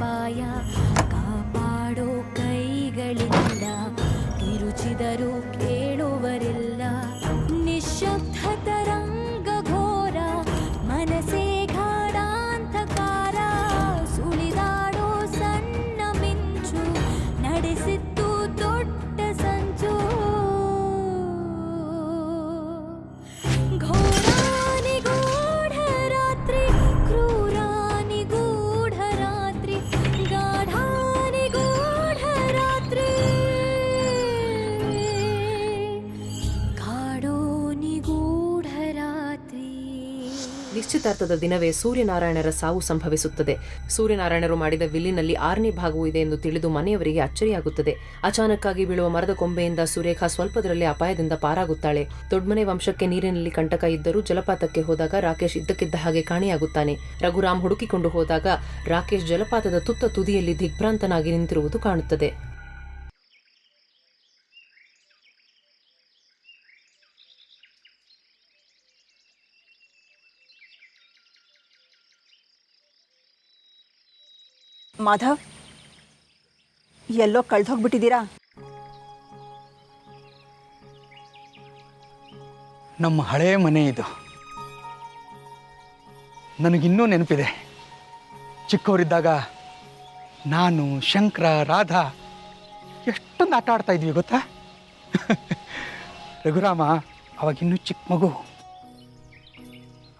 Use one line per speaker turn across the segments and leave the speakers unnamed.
ಅಪಾಯ ಕಾಪಾಡೋ ಕೈಗಳಿಂದ ಕಿರುಚಿದರೂ ಕೇಳುವರಿಲ್ಲ ನಿಶ್ಶಬ್ದ ತರಂಗ ಘೋರ ಮನಸೇ ಗಾಢಾಂಧಕಾರ ಸುಳಿದಾಡೋ ಸಣ್ಣ ಮಿಂಚು ನಡೆಸಿತ್ತು ದೊಡ್ಡ ಸಂಚು ಘೋರಾನಿಗೂಢ ರಾತ್ರಿ ಕ್ರೂರಾನಿಗೂಢ ರಾತ್ರಿ ಗಾಢಾನಿಗೂಢ ರಾತ್ರಿ ಕಾಡೋನಿಗೂಢ ರಾತ್ರಿ.
ನಿಶ್ಚಿತಾರ್ಥದ ದಿನವೇ ಸೂರ್ಯನಾರಾಯಣರ ಸಾವು ಸಂಭವಿಸುತ್ತದೆ. ಸೂರ್ಯನಾರಾಯಣರು ಮಾಡಿದ ವಿಲ್ಲಿನಲ್ಲಿ 6ನೇ ಭಾಗವೂ ಇದೆ ಎಂದು ತಿಳಿದು ಮನೆಯವರಿಗೆ ಅಚ್ಚರಿಯಾಗುತ್ತದೆ. ಅಚಾನಕ್ಕಾಗಿ ಬೀಳುವ ಮರದ ಕೊಂಬೆಯಿಂದ ಸುರೇಖಾ ಸ್ವಲ್ಪದರಲ್ಲೇ ಅಪಾಯದಿಂದ ಪಾರಾಗುತ್ತಾಳೆ. ದೊಡ್ಡಮನೆ ವಂಶಕ್ಕೆ ನೀರಿನಲ್ಲಿ ಕಂಟಕ ಇದ್ದರೂ ಜಲಪಾತಕ್ಕೆ ಹೋದಾಗ ರಾಕೇಶ್ ಇದ್ದಕ್ಕಿದ್ದ ಹಾಗೆ ಕಾಣೆಯಾಗುತ್ತಾನೆ. ರಘುರಾಮ್ ಹುಡುಕಿಕೊಂಡು ಹೋದಾಗ ರಾಕೇಶ್ ಜಲಪಾತದ ತುತ್ತ ತುದಿಯಲ್ಲಿ ದಿಗ್ಭ್ರಾಂತನಾಗಿ ನಿಂತಿರುವುದು ಕಾಣುತ್ತದೆ.
ಮಾಧವ್, ಎಲ್ಲೋ ಕಳ್ದೋಗ್ಬಿಟ್ಟಿದ್ದೀರಾ?
ನಮ್ಮ ಹಳೆಯ ಮನೆ ಇದು. ನನಗಿನ್ನೂ ನೆನಪಿದೆ. ಚಿಕ್ಕವರಿದ್ದಾಗ ನಾನು, ಶಂಕರ, ರಾಧಾ ಎಷ್ಟೊಂದು ಆಟ ಆಡ್ತಾ ಇದ್ವಿ ಗೊತ್ತಾ? ರಘುರಾಮ ಅವಾಗಿನ್ನೂ ಚಿಕ್ಕ ಮಗು.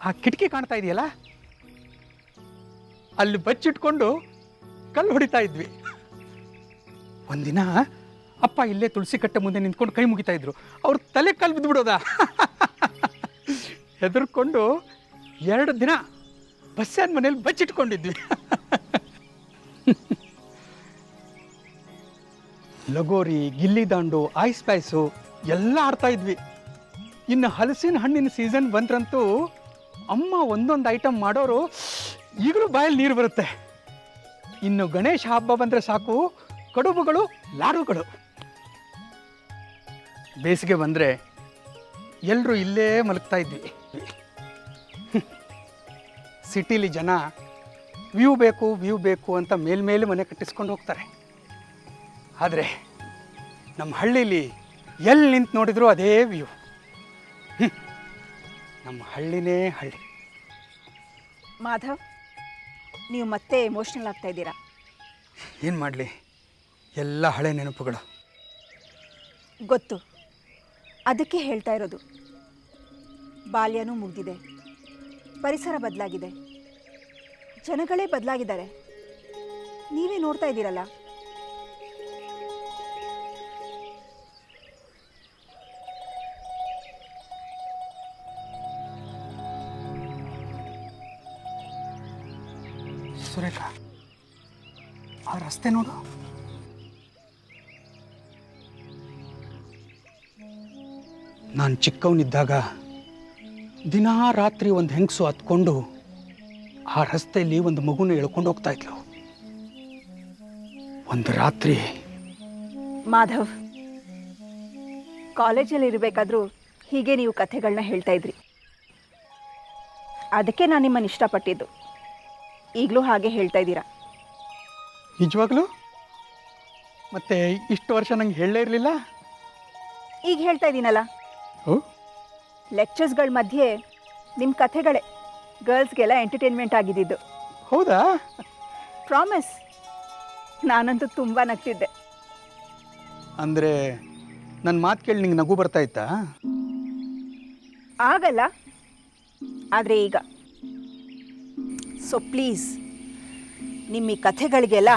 ಆ ಕಿಟಕಿ ಕಾಣ್ತಾ ಇದೆಯಲ್ಲ, ಅಲ್ಲಿ ಬಚ್ಚಿಟ್ಕೊಂಡು ಕಲ್ಲು ಹೊಡಿತಾ ಇದ್ವಿ. ಒಂದಿನ ಅಪ್ಪ ಇಲ್ಲೇ ತುಳಸಿ ಕಟ್ಟೆ ಮುಂದೆ ನಿಂತ್ಕೊಂಡು ಕೈ ಮುಗಿತಾ ಇದ್ರು. ಅವ್ರ ತಲೆ ಕಲ್ಲು ಬಿದ್ದುಬಿಡೋದ. ಹೆದರ್ಕೊಂಡು 2 ದಿನ ಬಸ್ಸಾನ ಮನೇಲಿ ಬಚ್ಚಿಟ್ಕೊಂಡಿದ್ವಿ. ಲಗೋರಿ, ಗಿಲ್ಲಿ ದಾಂಡು, ಐಸ್ ಪ್ಯಾಸು ಎಲ್ಲ ಆಡ್ತಾ ಇದ್ವಿ. ಇನ್ನು ಹಲಸಿನ ಹಣ್ಣಿನ ಸೀಸನ್ ಬಂದ್ರಂತೂ ಅಮ್ಮ ಒಂದೊಂದು ಐಟಮ್ ಮಾಡೋರು ಈಗಲೂ ಬಾಯಲ್ಲಿ ನೀರು ಬರುತ್ತೆ. ಇನ್ನು ಗಣೇಶ ಹಬ್ಬ ಬಂದರೆ ಸಾಕು, ಕಡುಬುಗಳು, ಲಾಡುಗಳು. ಬೇಸಿಗೆ ಬಂದರೆ ಎಲ್ಲರೂ ಇಲ್ಲೇ ಮಲಗ್ತಾ ಇದ್ವಿ. ಸಿಟಿಲಿ ಜನ ವ್ಯೂ ಬೇಕು ಅಂತ ಮೇಲ್ಮೇಲೆ ಮನೆ ಕಟ್ಟಿಸ್ಕೊಂಡು ಹೋಗ್ತಾರೆ. ಆದರೆ ನಮ್ಮ ಹಳ್ಳೀಲಿ ಎಲ್ಲಿ ನಿಂತು ನೋಡಿದ್ರು ಅದೇ ವ್ಯೂ. ನಮ್ಮ ಹಳ್ಳಿನೇ ಹಳ್ಳಿ.
ಮಾಧವ್, ನೀವು ಮತ್ತೆ ಎಮೋಷ್ನಲ್ ಆಗ್ತಾ ಇದ್ದೀರಾ.
ಏನು ಮಾಡಲಿ, ಎಲ್ಲ ಹಳೆ ನೆನಪುಗಳು.
ಗೊತ್ತು, ಅದಕ್ಕೆ ಹೇಳ್ತಾ ಇರೋದು. ಬಾಲ್ಯನೂ ಮುಗಿದಿದೆ, ಪರಿಸರ ಬದಲಾಗಿದೆ, ಜನಗಳೇ ಬದಲಾಗಿದ್ದಾರೆ. ನೀವೇ ನೋಡ್ತಾ ಇದ್ದೀರಲ್ಲ.
ಸುರೇಖಾ, ಆ ರಸ್ತೆ ನೋಡು. ನಾನು ಚಿಕ್ಕವನಿದ್ದಾಗ ದಿನಾ ರಾತ್ರಿ ಒಂದು ಹೆಂಗಸು ಹತ್ಕೊಂಡು ಆ ರಸ್ತೆಯಲ್ಲಿ ಒಂದು ಮಗುನ ಎಳ್ಕೊಂಡು ಹೋಗ್ತಾ ಇದ್ಲು. ಒಂದು ರಾತ್ರಿ
ಮಾಧವ್, ಕಾಲೇಜಲ್ಲಿ ಇರಬೇಕಾದ್ರೂ ಹೀಗೆ ನೀವು ಕಥೆಗಳನ್ನ ಹೇಳ್ತಾ ಇದ್ರಿ. ಅದಕ್ಕೆ ನಾನು ನಿಮ್ಮನ್ನು ಇಷ್ಟಪಟ್ಟಿದ್ದು. ಈಗಲೂ ಹಾಗೆ ಹೇಳ್ತಾ ಇದ್ದೀರಾ.
ನಿಜವಾಗ್ಲೂ? ಮತ್ತೆ ಇಷ್ಟು ವರ್ಷ ನಂಗೆ ಹೇಳಲೇ ಇರಲಿಲ್ಲ.
ಈಗ ಹೇಳ್ತಾ ಇದ್ದೀನಲ್ಲ. ಲೆಕ್ಚರ್ಸ್ಗಳ ಮಧ್ಯೆ ನಿಮ್ಮ ಕಥೆಗಳೇ ಗರ್ಲ್ಸ್ಗೆಲ್ಲ ಎಂಟರ್ಟೈನ್ಮೆಂಟ್ ಆಗಿದ್ದು.
ಹೌದಾ?
ಪ್ರಾಮಿಸ್. ನಾನಂತೂ ತುಂಬ ನಗ್ತಿದ್ದೆ.
ಅಂದರೆ ನನ್ನ ಮಾತು ಕೇಳಿ ನಿಂಗೆ ನಗು ಬರ್ತಾ ಇತ್ತಾ?
ಆಗಲ್ಲ, ಆದರೆ ಈಗ. ಸೊ ಪ್ಲೀಸ್, ನಿಮ್ಮ ಈ ಕಥೆಗಳಿಗೆಲ್ಲ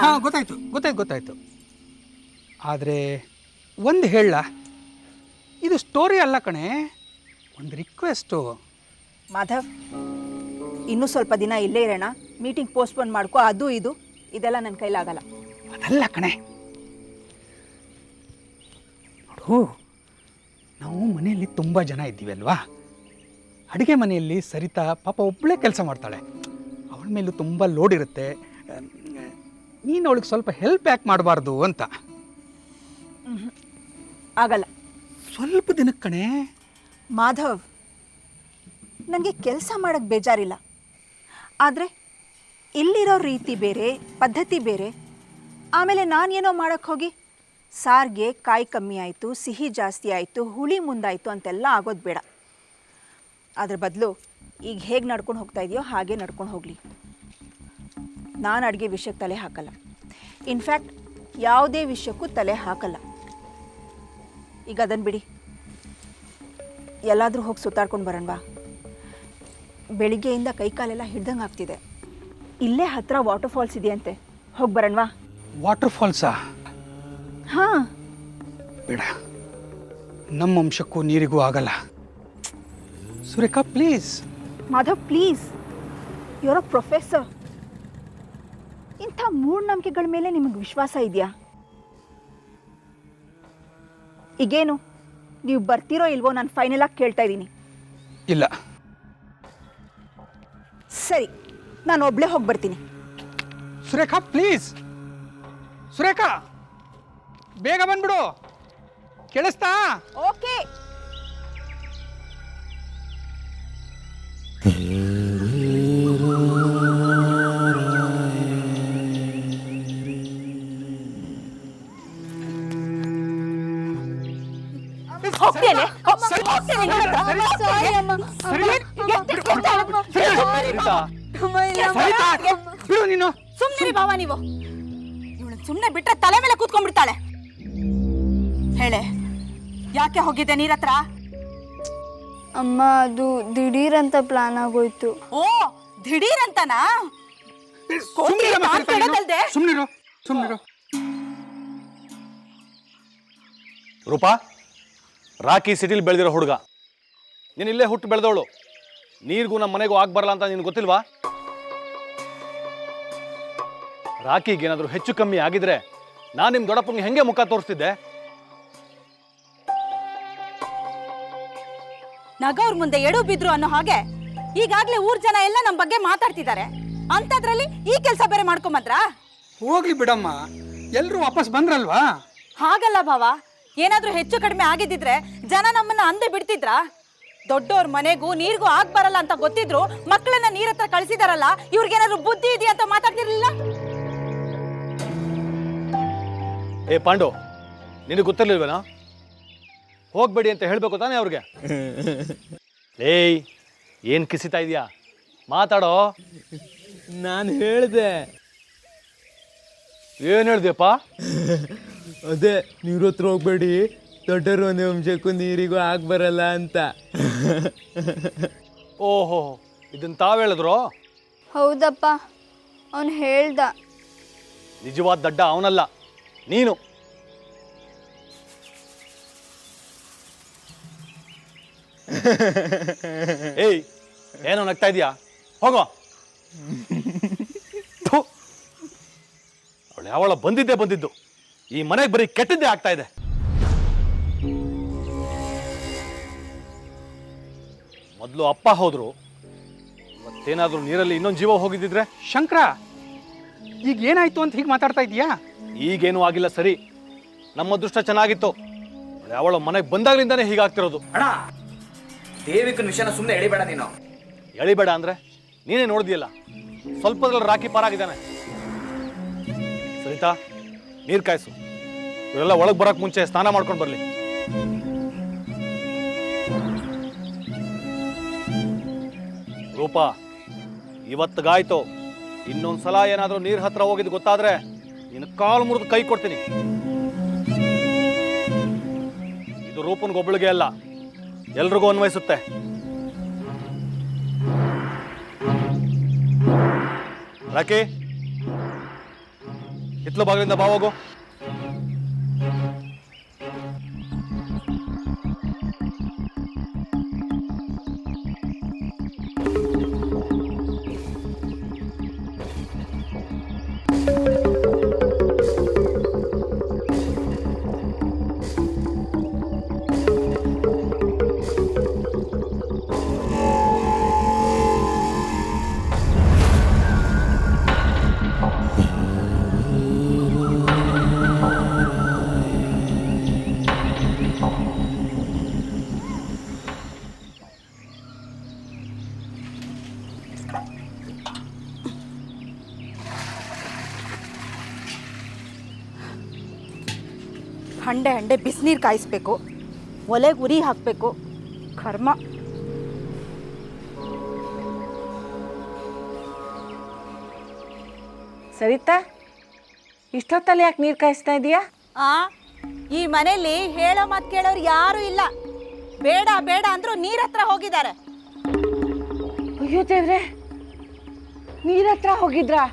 ಗೊತ್ತಾಯ್ತು. ಆದರೆ ಒಂದು ಹೇಳ, ಇದು ಸ್ಟೋರಿ ಅಲ್ಲ ಕಣೆ, ಒಂದು ರಿಕ್ವೆಸ್ಟು.
ಮಾಧವ್, ಇನ್ನೂ ಸ್ವಲ್ಪ ದಿನ ಇಲ್ಲೇ ಇರೋಣ. ಮೀಟಿಂಗ್ ಪೋಸ್ಟ್ಪೋನ್ ಮಾಡ್ಕೋ, ಅದು ಇದು ಇದೆಲ್ಲ ನನ್ನ ಕೈಲಾಗಲ್ಲ.
ಅದಲ್ಲ ಕಣೆ, ನೋಡು, ನಾವು ಮನೆಯಲ್ಲಿ ತುಂಬ ಜನ ಇದ್ದೀವಿ ಅಲ್ವಾ. ಅಡುಗೆ ಮನೆಯಲ್ಲಿ ಸರಿತಾ ಪಾಪ ಒಬ್ಬಳೇ ಕೆಲಸ ಮಾಡ್ತಾಳೆ. ಅವಳ ಮೇಲೂ ತುಂಬ ಲೋಡ್ ಇರುತ್ತೆ. ನೀನು ಅವಳಿಗೆ ಸ್ವಲ್ಪ ಹೆಲ್ಪ್ ಯಾಕೆ ಮಾಡಬಾರ್ದು ಅಂತ.
ಆಗಲ್ಲ.
ಸ್ವಲ್ಪ ದಿನಕ್ಕೆ ಕಣೆ.
ಮಾಧವ್, ನನಗೆ ಕೆಲಸ ಮಾಡೋಕ್ಕೆ ಬೇಜಾರಿಲ್ಲ. ಆದರೆ ಇಲ್ಲಿರೋ ರೀತಿ ಬೇರೆ, ಪದ್ಧತಿ ಬೇರೆ. ಆಮೇಲೆ ನಾನೇನೋ ಮಾಡೋಕ್ಕೆ ಹೋಗಿ ಸಾರಿಗೆ ಕಾಯಿ ಕಮ್ಮಿ ಆಯಿತು, ಸಿಹಿ ಜಾಸ್ತಿ ಆಯಿತು, ಹುಳಿ ಮುಂದಾಯಿತು ಅಂತೆಲ್ಲ ಆಗೋದು ಬೇಡ. ಅದ್ರ ಬದಲು ಈಗ ಹೇಗೆ ನಡ್ಕೊಂಡು ಹೋಗ್ತಾ ಇದೆಯೋ ಹಾಗೆ ನಡ್ಕೊಂಡು ಹೋಗಲಿ. ನಾನು ಅಡುಗೆ ವಿಷಯಕ್ಕೆ ತಲೆ ಹಾಕಲ್ಲ. ಇನ್ಫ್ಯಾಕ್ಟ್ ಯಾವುದೇ ವಿಷಯಕ್ಕೂ ತಲೆ ಹಾಕಲ್ಲ. ಈಗ ಅದನ್ನು ಬಿಡಿ, ಎಲ್ಲಾದರೂ ಹೋಗಿ ಸುತ್ತಾಡ್ಕೊಂಡು ಬರೋಣವಾ? ಬೆಳಿಗ್ಗೆಯಿಂದ ಕೈಕಾಲೆಲ್ಲ ಹಿಡ್ದಂಗೆ ಆಗ್ತಿದೆ. ಇಲ್ಲೇ ಹತ್ತಿರ ವಾಟರ್ ಫಾಲ್ಸ್ ಇದೆಯಂತೆ, ಹೋಗಿ ಬರೋಣವಾ?
ವಾಟರ್ ಫಾಲ್ಸಾ?
ಹಾಂ.
ಬೇಡ, ನಮ್ಮ ವಂಶಕ್ಕೂ ನೀರಿಗೂ ಆಗಲ್ಲ. Surekha please.
Madhav please, your a professor. ಇಂಥ ಮೂಢನಂಬಿಕೆಗಳ ಮೇಲೆ ನಿಮಗೆ ವಿಶ್ವಾಸ ಇದೆಯಾ? ಈಗೇನು ನೀವು ಬರ್ತೀರೋ ಇಲ್ವೋ ನಾನು ಫೈನಲಾಗಿ ಕೇಳ್ತಾ ಇದ್ದೀನಿ.
ಇಲ್ಲ.
ಸರಿ, ನಾನು ಒಬ್ಳೇ ಹೋಗಿ ಬರ್ತೀನಿ.
ಸುರೇಖಾ ಪ್ಲೀಸ್. ಸುರೇಖಾ ಬೇಗ ಬಂದ್ಬಿಡು, ಕೇಳಿಸ್ತಾ?
ಓಕೆ. ಹೋಗ್ತೇನೆ.
ಬಿಡು ನೀನು.
ಸುಮ್ಮನೆ ಬಾವ, ನೀವು ಇವಳು ಸುಮ್ಮನೆ ಬಿಟ್ರೆ ತಲೆ ಮೇಲೆ ಕೂತ್ಕೊಂಡ್ಬಿಡ್ತಾಳೆ. ಹೇಳೆ, ಯಾಕೆ ಹೋಗಿದ್ದೆ ನೀರ್ ಹತ್ರ?
ಅಮ್ಮ, ಅದು ದಿಢೀರ್ ಅಂತ ಪ್ಲಾನ್ ಆಗೋಯ್ತು.
ಓ, ದಿಢೀರ್ ಅಂತನಾ?
ಸುಮ್ಮನಿರು.
ರೂಪಾ, ರಾಕಿ ಸಿಟಿಲಿ ಬೆಳೆದಿರೋ ಹುಡುಗ, ನೀನು ಇಲ್ಲೇ ಹುಟ್ಟು ಬೆಳೆದವಳು. ನೀರಿಗೂ ನಮ್ಮ ಮನೆಗೂ ಆಗ್ಬರಲ್ಲ ಅಂತ ನಿನ್ಗೆ ಗೊತ್ತಿಲ್ವಾ? ರಾಕಿಗೆ ಏನಾದರೂ ಹೆಚ್ಚು ಕಮ್ಮಿ ಆಗಿದ್ರೆ ನಾನು ನಿಮ್ಮ ದೊಡ್ಡಪ್ಪಂಗೆ ಹೆಂಗೆ ಮುಖ ತೋರಿಸ್ತಿದ್ದೆ?
ನಗವ್ರ ಮುಂದೆ ಎಡು ಬಿದ್ರು ಅನ್ನೋ ಹಾಗೆ ಈಗಾಗ್ಲೇ ಊರ್ ಜನ ಎಲ್ಲ ನಮ್ಮ ಬಗ್ಗೆ ಮಾತಾಡ್ತಿದ್ದಾರೆ. ಅಂತದ್ರಲ್ಲಿ ಈ ಕೆಲಸ ಬೇರೆ ಮಾಡ್ಕೊಂಬಂದ್ರಾ?
ಹೋಗ್ಲಿ ಬಿಡಮ್ಮ, ಎಲ್ರು ವಾಪಸ್ ಬಂದ್ರಲ್ವಾ?
ಹಾಗಲ್ಲ ಭಾವ, ಏನಾದ್ರೂ ಹೆಚ್ಚು ಕಡಿಮೆ ಆಗಿದ್ದಿದ್ರೆ ಜನ ನಮ್ಮನ್ನ ಅಂದೆ ಬಿಡ್ತಿದ್ರಾ? ದೊಡ್ಡವ್ರ ಮನೆಗೂ ನೀರಿಗೂ ಆಗ್ಬರಲ್ಲ ಅಂತ ಗೊತ್ತಿದ್ರು ಮಕ್ಕಳನ್ನ ನೀರ್ ಹತ್ರ ಕಳಿಸಿದಾರಲ್ಲ, ಇವ್ರಿಗೇನಾದ್ರು ಬುದ್ಧಿ ಇದೆಯಾ ಅಂತ ಮಾತಾಡ್ತಿರ್ಲಿಲ್ಲ?
ಏ ಪಾಂಡು, ನಿನಗೆ ಗೊತ್ತಿರ್ಲಿಲ್ವೇನಾ? ಹೋಗ್ಬೇಡಿ ಅಂತ ಹೇಳ್ಬೇಕು ತಾನೇ ಅವ್ರಿಗೆ? ಏಯ್, ಏನ್ ಕಿಸಿತಾ ಇದೀಯಾ? ಮಾತಾಡೋ.
ನಾನು ಹೇಳ್ದೆ.
ಏನ್ ಹೇಳ್ದೆಪ್ಪ?
ಅದೇ, ನೀರು ಹತ್ರ ಹೋಗ್ಬೇಡಿ, ದೊಡ್ಡರು ಒಂದೇ ವಂಶಕ್ಕೂ ನೀರಿಗೂ ಬರಲ್ಲ ಅಂತ.
ಓಹೋ, ಇದನ್ನ ತಾವ್ ಹೇಳಿದ್ರು?
ಹೌದಪ್ಪ, ಅವನು ಹೇಳ್ದ.
ನಿಜವಾದ ದಡ್ಡ ಅವನಲ್ಲ, ನೀನು. ಏಯ್, ಏನೋ ನಗ್ತಾ ಇದೀಯಾ? ಹೋಗೋ. ಅವಳು ಯಾವಳ ಬಂದಿದ್ದು ಈ ಮನೆಗೆ ಬರೀ ಕೆಟ್ಟದ್ದೇ ಆಗ್ತಾ ಇದೆ. ಮೊದಲು ಅಪ್ಪ ಹೋದ್ರು, ಮತ್ತೇನಾದ್ರೂ ನೀರಲ್ಲಿ ಇನ್ನೊಂದು ಜೀವ ಹೋಗಿದ್ದಿದ್ರೆ?
ಶಂಕರ, ಈಗ ಏನಾಯ್ತು ಅಂತ ಹೀಗೆ ಮಾತಾಡ್ತಾ ಇದೀಯಾ?
ಈಗೇನು ಆಗಿಲ್ಲ, ಸರಿ. ನಮ್ಮ ಅದೃಷ್ಟ ಚೆನ್ನಾಗಿತ್ತು. ಅವಳ ಮನೆಗೆ ಬಂದಾಗ್ಲಿಂದಾನೇ ಹೀಗಾಗ್ತಿರೋದು.
ಅಣ್ಣ, ದೇವಿಕನ ವಿಷಯನ ಸುಮ್ಮನೆ ಎಳಿಬೇಡ ನೀನು.
ಎಳಿಬೇಡ ಅಂದ್ರೆ ನೀನೇ ನೋಡಿದ್ಯಲ್ಲ, ಸ್ವಲ್ಪದ್ರಲ್ಲಿ ರಾಕಿ ಪಾರಾಗಿದ್ದಾನೆ. ಸರಿತಾ, ನೀರು ಕಾಯಿಸು. ಇವರೆಲ್ಲ ಒಳಗೆ ಬರೋಕೆ ಮುಂಚೆ ಸ್ನಾನ ಮಾಡ್ಕೊಂಡು ಬರಲಿ. ರೂಪಾ, ಇವತ್ತಿಗಾಯ್ತು. ಇನ್ನೊಂದ್ಸಲ ಏನಾದರೂ ನೀರ್ ಹತ್ರ ಹೋಗಿದ್ದು ಗೊತ್ತಾದ್ರೆ ನಿನ್ನ ಕಾಲು ಮುರಿದು ಕೈ ಕೊಡ್ತೀನಿ. ಇದು ರೂಪನ್ಗೊಬ್ಬಳಿಗೆ ಅಲ್ಲ, ಎಲ್ರಿಗೂ ಅನ್ವಯಿಸುತ್ತೆ. ರಾಕಿ, ಹಿತ್ಲು ಬಾಗಿಲಿಂದ ಬಾ ಹೋಗು.
ಹಂಡೆ ಹಂಡೆ ಬಿಸಿನೀರು ಕಾಯಿಸ್ಬೇಕು, ಒಲೆಗೆ ಉರಿ ಹಾಕಬೇಕು. ಕರ್ಮ.
ಸರಿತಾ, ಇಷ್ಟೊತ್ತಲ್ಲಿ ಯಾಕೆ ನೀರು ಕಾಯಿಸ್ತಾ ಇದೀಯಾ?
ಈ ಮನೆಯಲ್ಲಿ ಹೇಳೋ ಮಾತು ಕೇಳೋರು ಯಾರೂ ಇಲ್ಲ. ಬೇಡ ಬೇಡ ಅಂದ್ರು ನೀರ್ ಹತ್ರ ಹೋಗಿದ್ದಾರೆ.
ಅಯ್ಯೋ ದೇವ್ರೆ, ನೀರ್ ಹತ್ರ ಹೋಗಿದ್ರಾ?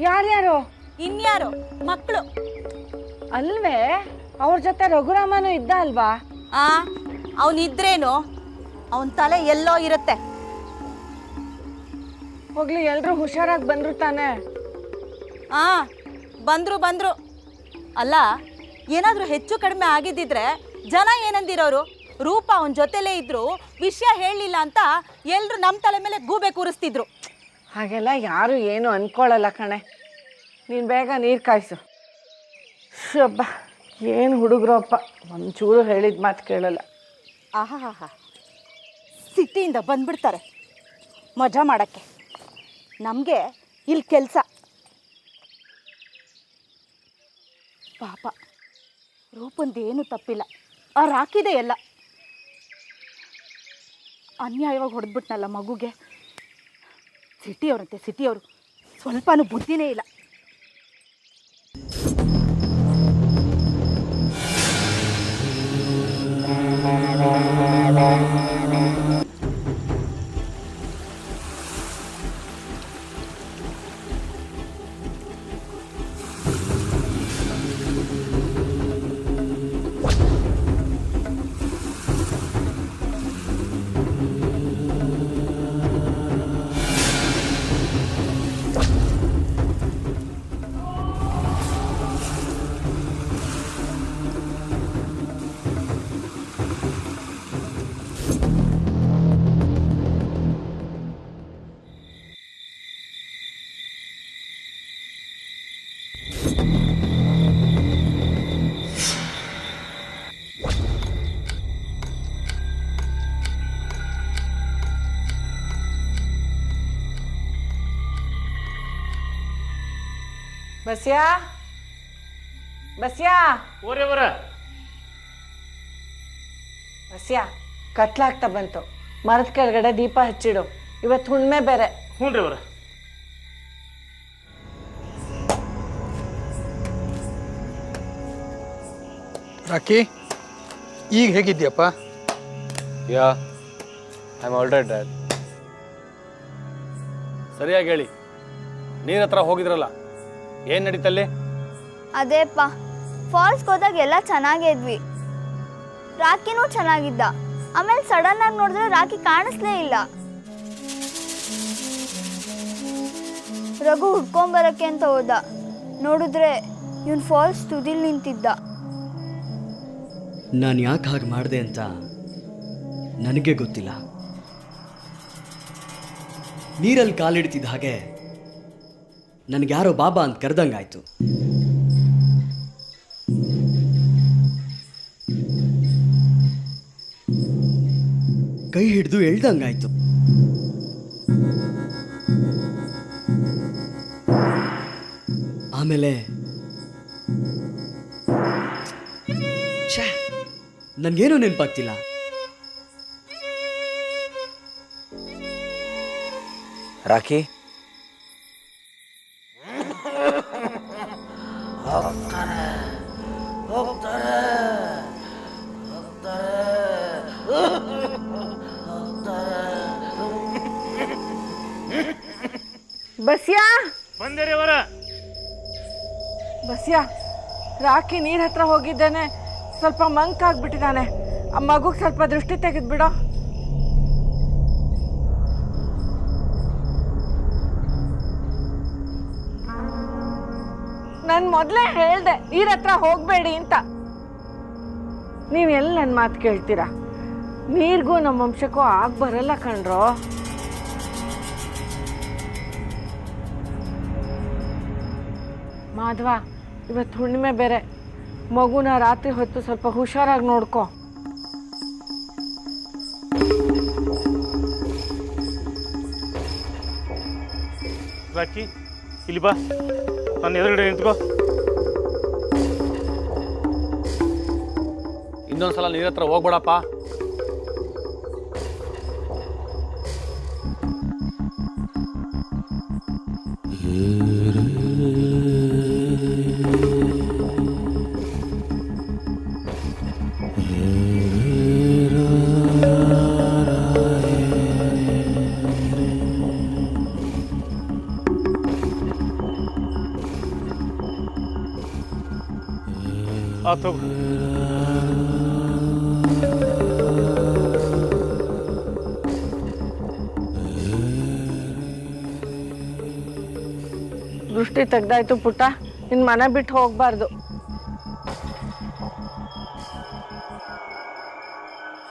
ಯಾರ್ಯಾರು?
ಇನ್ಯಾರು? ಮಕ್ಕಳು.
ಅಲ್ವೇ, ಅವ್ರ ಜೊತೆ ರಘುರಾಮನು ಇದ್ದ ಅಲ್ವಾ?
ಅವನಿದ್ರೇನು, ಅವನ ತಲೆ ಎಲ್ಲೋ ಇರುತ್ತೆ.
ಹೋಗ್ಲಿ, ಎಲ್ರು ಹುಷಾರಾಗಿ ಬಂದ್ರು ತಾನೆ?
ಬಂದ್ರು. ಅಲ್ಲ, ಏನಾದ್ರೂ ಹೆಚ್ಚು ಕಡಿಮೆ ಆಗಿದ್ದಿದ್ರೆ ಜನ ಏನಂದಿರೋರು? ರೂಪ ಅವನ ಜೊತೆಲೇ ಇದ್ರು, ವಿಷಯ ಹೇಳಲಿಲ್ಲ ಅಂತ ಎಲ್ರು ನಮ್ಮ ತಲೆ ಮೇಲೆ ಗೂಬೆ ಕೂರಿಸ್ತಿದ್ರು.
ಹಾಗೆಲ್ಲ ಯಾರು ಏನು ಅನ್ಕೊಳ್ಳಲ್ಲ ಕಣೆ. ನೀನು ಬೇಗ ನೀರು ಕಾಯಿಸು. ಶಬ್ಬ, ಏನು ಹುಡುಗ್ರಪ್ಪ, ಒಂಚೂರು ಹೇಳಿದ ಮಾತು ಕೇಳಲ್ಲ.
ಆಹಾ, ಸಿಟಿಯಿಂದ ಬಂದ್ಬಿಡ್ತಾರೆ ಮಜಾ ಮಾಡೋಕ್ಕೆ. ನಮಗೆ ಇಲ್ಲಿ ಕೆಲಸ. ಪಾಪ ರೂಪಂದೇನು ತಪ್ಪಿಲ್ಲ, ಅವ್ರು ಹಾಕಿದೆ ಎಲ್ಲ. ಅನ್ಯಾಯವಾಗಿ ಹೊಡೆದ್ಬಿಟ್ನಲ್ಲ ಮಗುಗೆ. ಸಿಟಿಯವ್ರಂತೆ, ಸಿಟಿಯವರು ಸ್ವಲ್ಪನೂ ಬುದ್ಧಿನೇ ಇಲ್ಲ.
ಬಸ್ಯಾ, ಬಸ್ಯಾ, ಬಸ್ಯಾ, ಕತ್ಲಾಗ್ತಾ ಬಂತು. ಮರದ ಕೆಳಗಡೆ ದೀಪ ಹಚ್ಚಿಡು. ಇವತ್ತು ಹುಣ್ಣಿಮೆ ಬೇರೆ.
ಹ್ಞೂ ರೀ ಅವರ.
ರಾಕಿ, ಈಗ ಹೇಗಿದ್ಯಪ್ಪ?
ಯಾ, ಐ ಆಮ್ ಆಲ್ರೈಟ್ ಡ್ಯಾಡ್. ಸರಿಯಾಗಿ ಹೇಳಿ, ನೀರ ಹತ್ರ ಹೋಗಿದ್ರಲ್ಲ, ಏನು ನಡೀತಲ್ಲಿ?
ಅದೇಪ್ಪ, ಫಾಲ್ಸ್ಗೆ ಹೋದಾಗ ಎಲ್ಲ ಚೆನ್ನಾಗೇ ಇದ್ವಿ. ರಾಕಿನೂ ಚೆನ್ನಾಗಿದ್ದ. ಆಮೇಲೆ ಸಡನ್ ಆಗಿ ನೋಡಿದ್ರೆ ರಾಕಿ ಕಾಣಿಸ್ಲೇ ಇಲ್ಲ. ರಘು ಹುಡ್ಕೊಂಬರಕ್ಕೆ ಅಂತ ಹೋದ. ನೋಡಿದ್ರೆ ಇವನು ಫಾಲ್ಸ್ ತುದಿಲ್ ನಿಂತಿದ್ದ.
ನಾನು ಯಾಕೆ ಹಾಗೆ ಮಾಡಿದೆ ಅಂತ ನನಗೆ ಗೊತ್ತಿಲ್ಲ. ನೀರಲ್ಲಿ ಕಾಲಿಡ್ತಿದ್ದ ಹಾಗೆ ನನಗೆ ಯಾರೋ ಬಾಬಾ ಅಂತ ಕರೆದಂಗಾಯ್ತು. ಕೈ ಹಿಡಿದು ಎಳ್ದಂಗಾಯ್ತು. ಆಮೇಲೆ ನನಗೇನೂ ನೆನಪಾಗ್ತಿಲ್ಲ.
ರಾಖಿ,
ಬಸ್ಯಾ,
ಬಂದೇರಿ ಅವರ.
ಬಸ್ಯಾ, ರಾಕಿ ನೀರ್ ಹತ್ರ ಹೋಗಿದ್ದಾನೆ. ಸ್ವಲ್ಪ ಮಂಕಾಗ್ಬಿಟ್ಟಿದ್ದಾನೆ. ಆ ಮಗುಗೆ ಸ್ವಲ್ಪ ದೃಷ್ಟಿ ತೆಗೆದ್ಬಿಡೋ. ನಾನು ಮೊದಲೇ ಹೇಳ್ದೆ ನೀರ್ ಹತ್ರ ಹೋಗಬೇಡಿ ಅಂತ. ನೀವೆಲ್ಲ ನನ್ನ ಮಾತು ಕೇಳ್ತೀರಾ? ನೀರಿಗೂ ನಮ್ಮ ವಂಶಕ್ಕೂ ಆಗ ಬರಲ್ಲ ಕಣ್ರೋ. ಮಾಧವ, ಇವತ್ತು ಹುಣ್ಣಿಮೆ ಬೇರೆ. ಮಗುನ ರಾತ್ರಿ ಹೊತ್ತು ಸ್ವಲ್ಪ ಹುಷಾರಾಗಿ ನೋಡ್ಕೊ.
ರಾಕಿ, ಇಲ್ಲಿ ಬಾ, ನನ್ನ ಎದುರುಗಡೆ ನಿಂತ್ಕೋ.
ಇನ್ನೊಂದ್ಸಲ ನೀರ ಹತ್ರ ಹೋಗ್ಬೇಡಪ್ಪ.
ಆತು.
ದೃಷ್ಟಿ ತೆಗ್ದಾಯ್ತು ಪುಟ್ಟ, ನಿನ್ ಮನೆ ಬಿಟ್ಟು ಹೋಗ್ಬಾರ್ದು.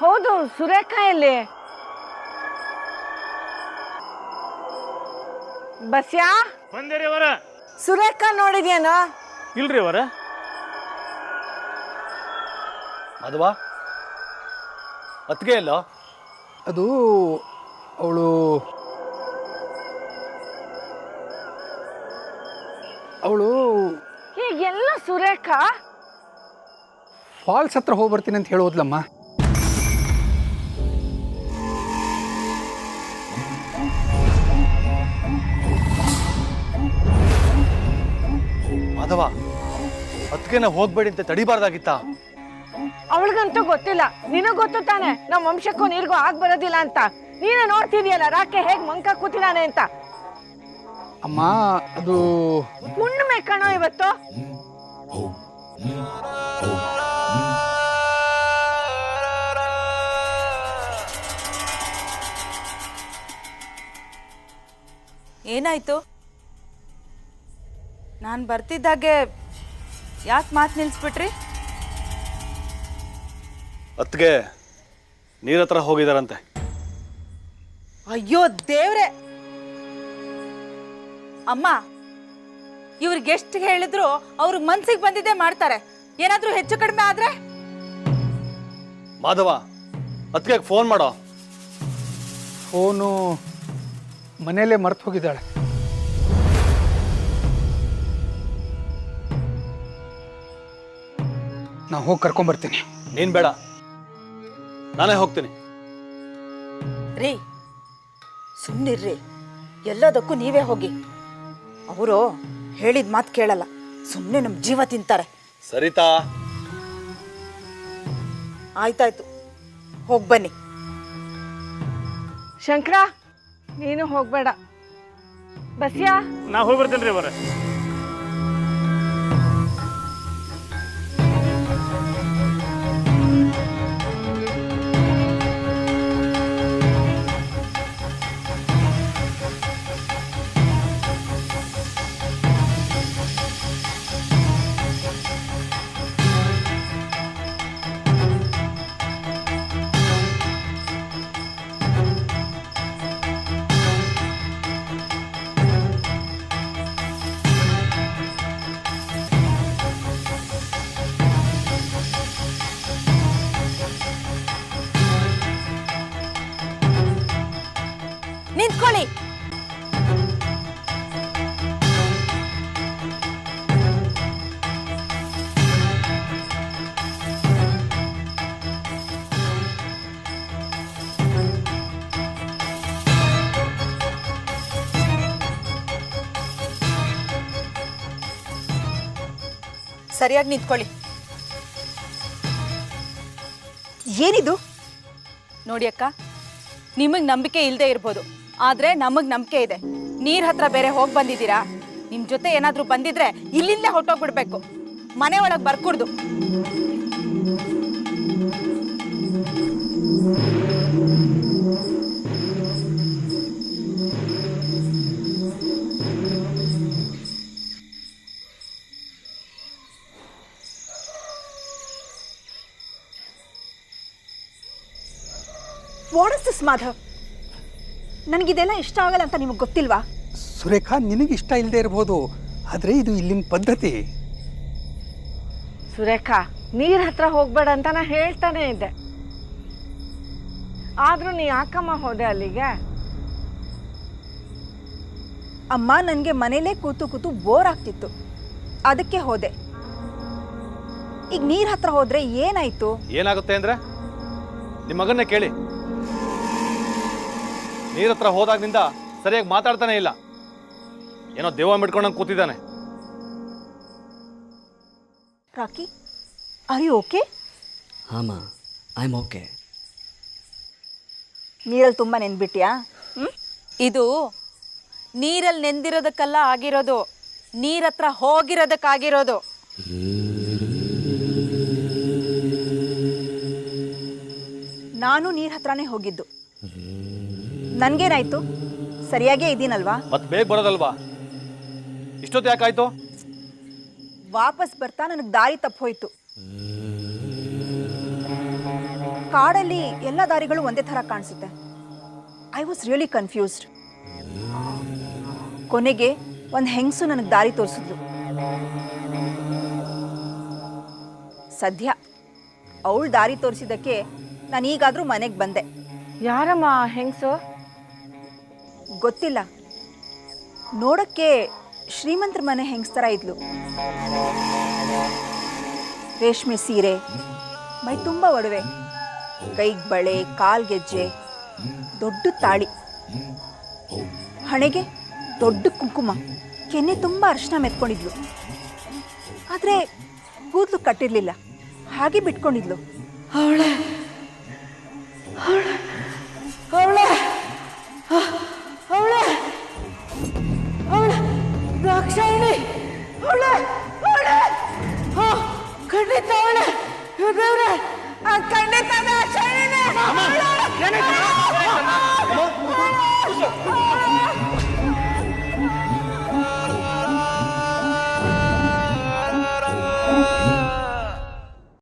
ಹೌದು, ಸುರೇಖಾ ಎಲ್ಲಿ? ಬಸ್ಯಾ,
ಬಂದೇರಿ ಅವರ?
ಸುರೇಖಾ ನೋಡಿದ್ಯೇನೋ?
ಇಲ್ರಿ ಅವರ.
ಮಾಧವ, ಅತ್ತಿಗೆ ಇಲ್ಲ?
ಅದು ಅವಳು
ಹೀಗೆಲ್ಲ ಸುರೇಖಾ
ಫಾಲ್ಸ್ ಹತ್ರ ಹೋಗಿ ಬರ್ತೀನಿ ಅಂತ ಹೇಳೋದ್ಲಮ್ಮ.
ಮಾಧವ, ಅತ್ತಿಗೆನ ಹೋಗ್ಬೇಡಿ ಅಂತ ತಡಿಬಾರ್ದಾಗಿತ್ತ?
ಅವಳಿಗಂತೂ ಗೊತ್ತಿಲ್ಲ, ನಿನಗ್ ಗೊತ್ತು ತಾನೆ ನಮ್ಮ ವಂಶಕ್ಕೂ ನೀರಿಗೂ ಆಗ್ ಬರೋದಿಲ್ಲ ಅಂತ. ನೀನೇ ನೋಡ್ತಿದ್ಯಲ್ಲ ರಾಕೆ ಹೇಗ್ ಮಂಕ ಕೂತಿದಾನೆ ಅಂತ.
ಅಮ್ಮ, ಅದು
ಹುಣ್ಣಿಮೆ ಕಣೋ ಇವತ್ತು.
ಏನಾಯ್ತು? ನಾನು ಬರ್ತಿದ್ದಾಗೆ ಯಾಕೆ ಮಾತು ನಿಲ್ಲಿಸ್ಬಿಟ್ರಿ?
ಅತ್ತಿಗೆ ನೀರ ಹತ್ರ ಹೋಗಿದಾರಂತೆ.
ಅಯ್ಯೋ ದೇವ್ರೆ! ಅಮ್ಮ, ಇವ್ರಿಗೆ ಎಷ್ಟು ಹೇಳಿದ್ರು ಅವ್ರ ಮನ್ಸಿಗೆ ಬಂದಿದ್ದೇ ಮಾಡ್ತಾರೆ. ಏನಾದ್ರೂ ಹೆಚ್ಚು ಕಡಿಮೆ ಆದ್ರೆ?
ಮಾಧವ, ಅತ್ತಿಗೆ ಫೋನ್ ಮಾಡೋ.
ಫೋನು ಮನೆಯಲ್ಲೇ ಮರ್ತು ಹೋಗಿದ್ದಾಳೆ. ನಾ ಹೋಗಿ ಕರ್ಕೊಂಬರ್ತೀನಿ.
ನೀನ್ ಬೇಡ, ನಾನೇ ಹೋಗ್ತೀನಿ.
ರೀ ಸುಮ್ಮನಿರ್ರಿ, ಎಲ್ಲದಕ್ಕೂ ನೀವೇ ಹೋಗಿ. ಅವರು ಹೇಳಿದ ಮಾತು ಕೇಳಲ್ಲ, ಸುಮ್ಮನೆ ನಮ್ಮ ಜೀವ ತಿಂತಾರೆ.
ಸರಿತಾ?
ಆಯ್ತಾಯ್ತು, ಹೋಗಿ ಬನ್ನಿ. ಶಂಕರ, ನೀನು ಹೋಗ್ಬೇಡ. ಬಸ್ಯಾ,
ನಾ ಹೋಗಿ ಬರ್ತೇನ್ರಿ ಅವರ.
ನಿಂತ್ಕೊಳ್ಳಿ. ಸರಿಯಾಗಿ ನಿಂತ್ಕೊಳ್ಳಿ.
ಏನಿದು?
ನೋಡಿ ಅಕ್ಕ, ನಿಮಗ್ ನಂಬಿಕೆ ಇಲ್ಲದೆ ಇರ್ಬೋದು, ಆದ್ರೆ ನಮಗ್ ನಂಬಿಕೆ ಇದೆ. ನೀರ್ ಹತ್ರ ಬೇರೆ ಹೋಗಿ ಬಂದಿದ್ದೀರಾ. ನಿಮ್ ಜೊತೆ ಏನಾದ್ರೂ ಬಂದಿದ್ರೆ ಇಲ್ಲಿಂದಲೇ ಹೊಟ್ಟೋಗ್ಬಿಡ್ಬೇಕು, ಮನೆ ಒಳಗ್ ಬರ್ಕೂಡ್ದು.
What is this Madhav? ನನಗಿದೆಲ್ಲ ಇಷ್ಟ ಆಗಲ್ಲ ಅಂತ ನಿಮಗೆ ಗೊತ್ತಿಲ್ವಾ?
ಸುರೇಖಾ, ನಿನಗೆ ಇಷ್ಟ ಇಲ್ಲದೆ ಇರ್ಬೋದು, ಆದರೆ ಇದು ಇಲ್ಲಿನ ಪದ್ಧತಿ.
ಸುರೇಖಾ, ನೀರ್ ಹತ್ರ ಹೋಗ್ಬೇಡ ಅಂತ ನಾ ಹೇಳ್ತಾನೆ ಇದ್ದೆ, ಆದ್ರೂ ನೀ ಯಾಕಮ್ಮ ಹೋದೆ ಅಲ್ಲಿಗೆ?
ಅಮ್ಮ, ನನಗೆ ಮನೇಲೇ ಕೂತು ಕೂತು ಬೋರ್ ಆಗ್ತಿತ್ತು, ಅದಕ್ಕೆ ಹೋದೆ. ಈಗ ನೀರ್ ಹತ್ರ ಹೋದ್ರೆ ಏನಾಯ್ತು?
ಏನಾಗುತ್ತೆ ಅಂದ್ರೆ ನಿಮ್ಮ ಮಗನ್ನೇ ಕೇಳಿ. ನೀರ್ ಹತ್ರ ಹೋದಾಗಿನಿಂದ ಸರಿಯಾಗಿ ಮಾತಾಡ್ತಾನೆ ಇಲ್ಲ, ಏನೋ ದೇವ ಮಿಡ್ಕೊಂಡಂಗೆ ಕೂತಿದ್ದಾನೆ.
Rocky, are you okay?
ಹಾಂ ಐ ಆಮ್ ಓಕೆ.
ನೀರಲ್ಲಿ ತುಂಬ ನೆನ್ಬಿಟ್ಯಾ?
ಇದು ನೀರಲ್ಲಿ ನೆಂದಿರೋದಕ್ಕೆಲ್ಲ ಆಗಿರೋದು, ನೀರ್ ಹತ್ರ ಹೋಗಿರೋದಕ್ಕಾಗಿರೋದು.
ನಾನು ನೀರ್ ಹತ್ರನೇ ಹೋಗಿದ್ದು. ನನ್ಗೇನಾಯ್ತು? ಸರಿಯಾಗೇ ಇದ್ದೀನಲ್ವಾ?
ಮತ್ತೆ ಬೇಗ ಬರೋದಲ್ವಾ? ಇಷ್ಟೊತ್ತು ಯಾಕಾಯ್ತು?
ವಾಪಸ್ ಬರ್ತಾ ನನಗೆ ದಾರಿ ತಪ್ಪೋಯ್ತು. ಕಾಡಲ್ಲಿ ಎಲ್ಲ ದಾರಿಗಳು ಒಂದೇ ಥರ ಕಾಣಿಸುತ್ತೆ. I was really confused. ಕೊನೆಗೆ ಒಂದು ಹೆಂಗಸು ನನಗೆ ದಾರಿ ತೋರಿಸಿದ್ಲು. ಸದ್ಯ ಅವಳು ದಾರಿ ತೋರಿಸಿದ್ದಕ್ಕೆ ನಾನು ಈಗಾದರೂ ಮನೆಗೆ ಬಂದೆ.
ಯಾರಮ್ಮ ಹೆಂಗ್ಸು?
ಗೊತ್ತಿಲ್ಲ, ನೋಡಕ್ಕೆ ಶ್ರೀಮಂತರ ಮನೆ ಹೆಂಗಸ್ತರ ಇದ್ಲು. ರೇಷ್ಮೆ ಸೀರೆ, ಮೈ ತುಂಬ ಒಡವೆ, ಕೈಗೆ ಬಳೆ, ಕಾಲ್ಗೆಜ್ಜೆ, ದೊಡ್ಡ ತಾಳಿ, ಹಣೆಗೆ ದೊಡ್ಡ ಕುಂಕುಮ, ಕೆನ್ನೆ ತುಂಬ ಅರಿಶಿನ ಮೆತ್ಕೊಂಡಿದ್ಲು. ಆದರೆ ಕೂದಲು ಕಟ್ಟಿರಲಿಲ್ಲ, ಹಾಗೆ ಬಿಟ್ಕೊಂಡಿದ್ಲು.
ಅವಳೆ ಅವಳೆ ಅವಳೆ ಅವಳೆ ದಾಕ್ಷಾಯಿಣಿ, ಅವಳೆ